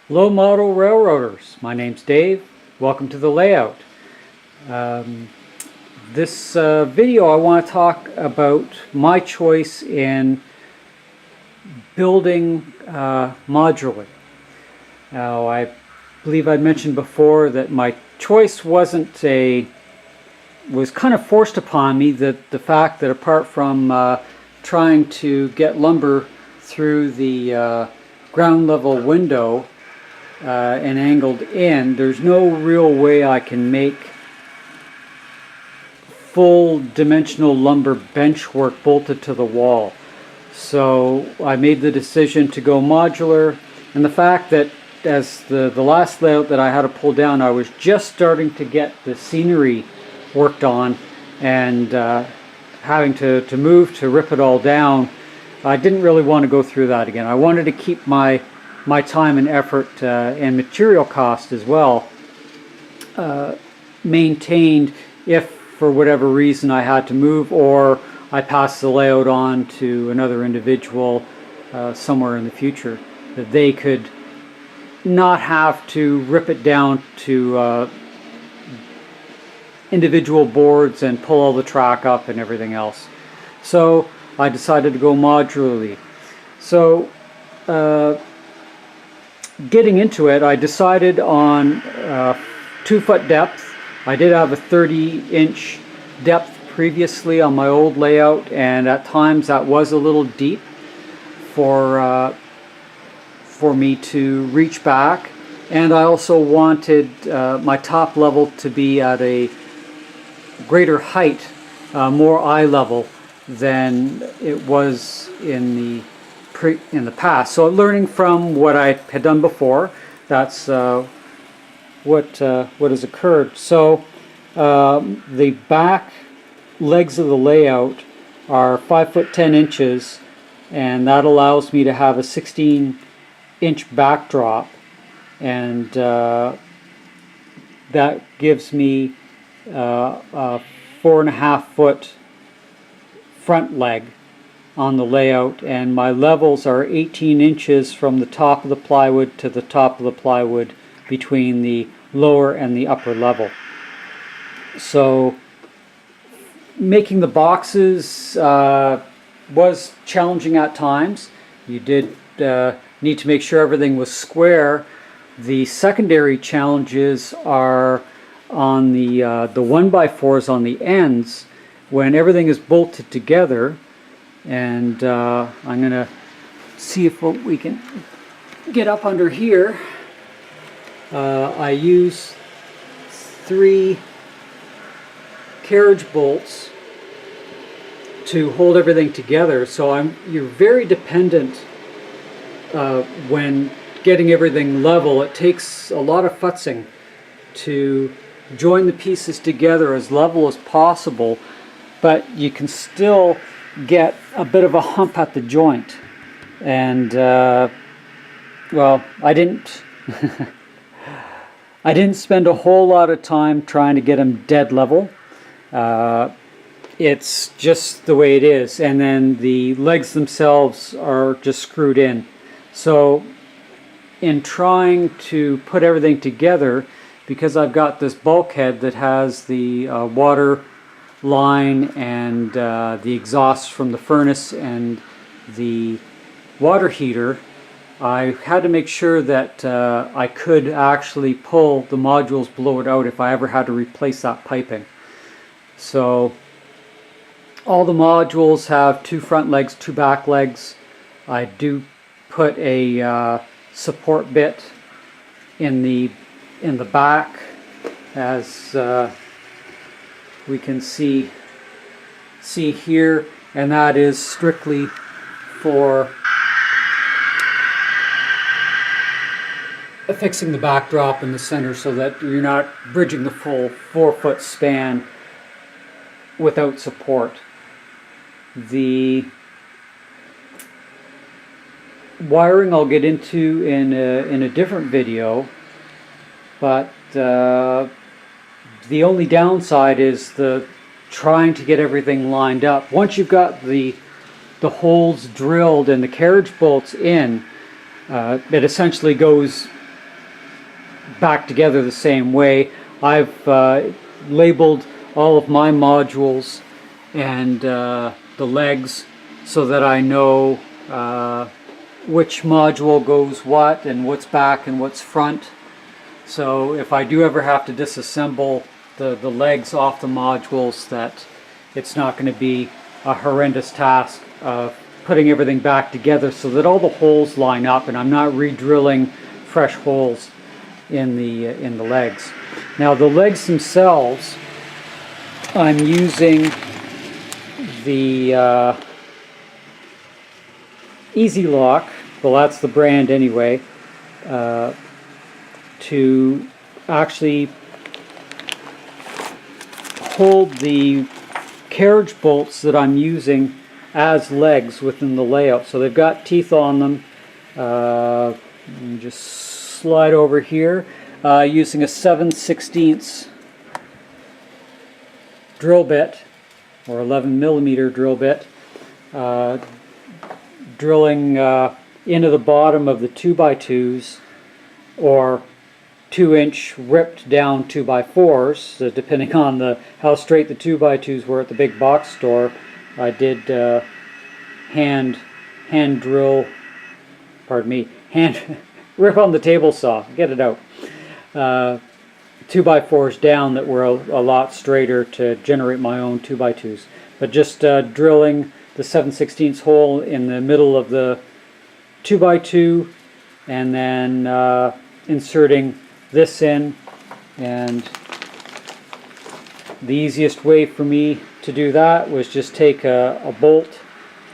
Low model railroaders, my name's Dave. Welcome to the layout. This video I want to talk about my choice in building modularly. Now I believe I'd mentioned before that my choice was kind of forced upon me, that the fact that apart from trying to get lumber through the ground level window and angled in, there's no real way I can make full dimensional lumber benchwork bolted to the wall. So I made the decision to go modular, and the fact that as the last layout that I had to pull down, I was just starting to get the scenery worked on, and having to move to rip it all down, I didn't really want to go through that again. I wanted to keep my time and effort and material cost as well maintained if for whatever reason I had to move, or I passed the layout on to another individual somewhere in the future, that they could not have to rip it down to individual boards and pull all the track up and everything else. So I decided to go modularly. So getting into it, I decided on 2-foot depth. I did have a 30-inch depth previously on my old layout, and at times that was a little deep for me to reach back. And I also wanted my top level to be at a greater height, more eye level than it was in the past. So learning from what I had done before, that's what has occurred. So the back legs of the layout are 5 foot 10 inches, and that allows me to have a 16-inch backdrop, and that gives me a 4.5 foot front leg on the layout, and my levels are 18 inches from the top of the plywood to the top of the plywood between the lower and the upper level. So making the boxes was challenging at times. You did need to make sure everything was square. The secondary challenges are on the 1x4s on the ends when everything is bolted together. And I'm going to see if we can get up under here. I use 3 carriage bolts to hold everything together, so you're very dependent when getting everything level. It takes a lot of futzing to join the pieces together as level as possible, but you can still get a bit of a hump at the joint. And well, I didn't I didn't spend a whole lot of time trying to get them dead level. It's just the way it is, and then the legs themselves are just screwed in. So in trying to put everything together, because I've got this bulkhead that has the water line and the exhaust from the furnace and the water heater, I had to make sure that I could actually pull the modules below it out if I ever had to replace that piping. So all the modules have 2 front legs, 2 back legs. I do put a support bit in the back, as we can see here, and that is strictly for fixing the backdrop in the center so that you're not bridging the full 4-foot span without support. The wiring I'll get into in a different video, but the only downside is the trying to get everything lined up. Once you've got the holes drilled and the carriage bolts in, it essentially goes back together the same way. I've labeled all of my modules and the legs so that I know which module goes what and what's back and what's front. So if I do ever have to disassemble the legs off the modules, that it's not going to be a horrendous task of putting everything back together so that all the holes line up and I'm not re-drilling fresh holes in the legs. Now the legs themselves, I'm using the Easy Lock, well that's the brand anyway, to actually hold the carriage bolts that I'm using as legs within the layout. So they've got teeth on them. Let me just slide over here using a 7/16 drill bit, or 11mm drill bit, drilling into the bottom of the 2x2s, or 2-inch ripped down 2x4s, depending on how straight the 2x2s were at the big box store. I did hand rip on the table saw, get it out. 2x4s down that were a lot straighter to generate my own 2x2s. But just drilling the 7/16 hole in the middle of the 2x2 and then inserting this in. And the easiest way for me to do that was just take a bolt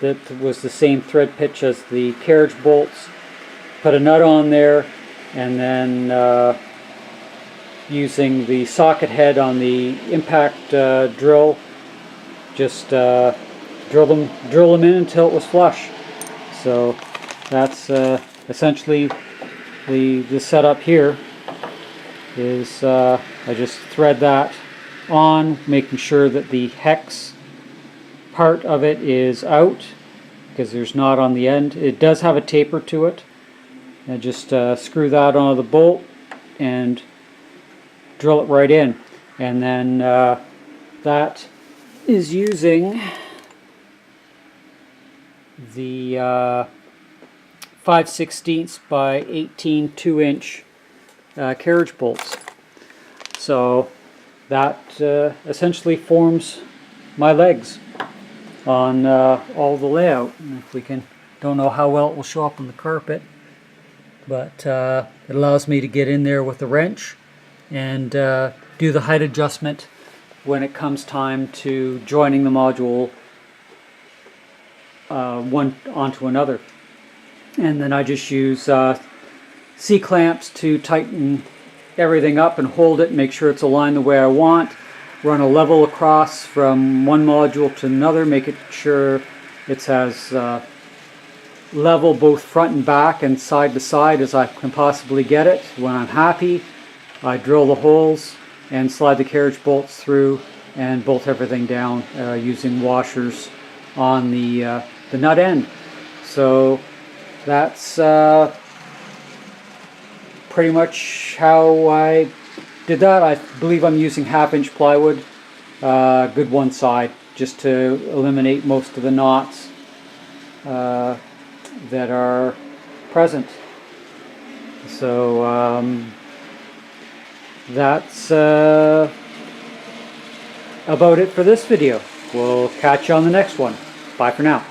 that was the same thread pitch as the carriage bolts, put a nut on there, and then using the socket head on the impact drill, just drill them in until it was flush. So that's essentially the setup here. Is I just thread that on, making sure that the hex part of it is out, because there's not on the end. It does have a taper to it. And just screw that onto the bolt and drill it right in. And then that is using the 5/16 by 18 2-inch carriage bolts. So that essentially forms my legs on all the layout. And if we don't know how well it will show up on the carpet, but it allows me to get in there with a wrench and do the height adjustment when it comes time to joining the module one onto another. And then I just use C-clamps to tighten everything up and hold it, make sure it's aligned the way I want. Run a level across from one module to another, make it sure it's as level both front and back and side to side as I can possibly get it. When I'm happy, I drill the holes and slide the carriage bolts through and bolt everything down using washers on the nut end. So that's pretty much how I did that. I believe I'm using 1/2-inch plywood, good one side, just to eliminate most of the knots that are present. So that's about it for this video. We'll catch you on the next one. Bye for now.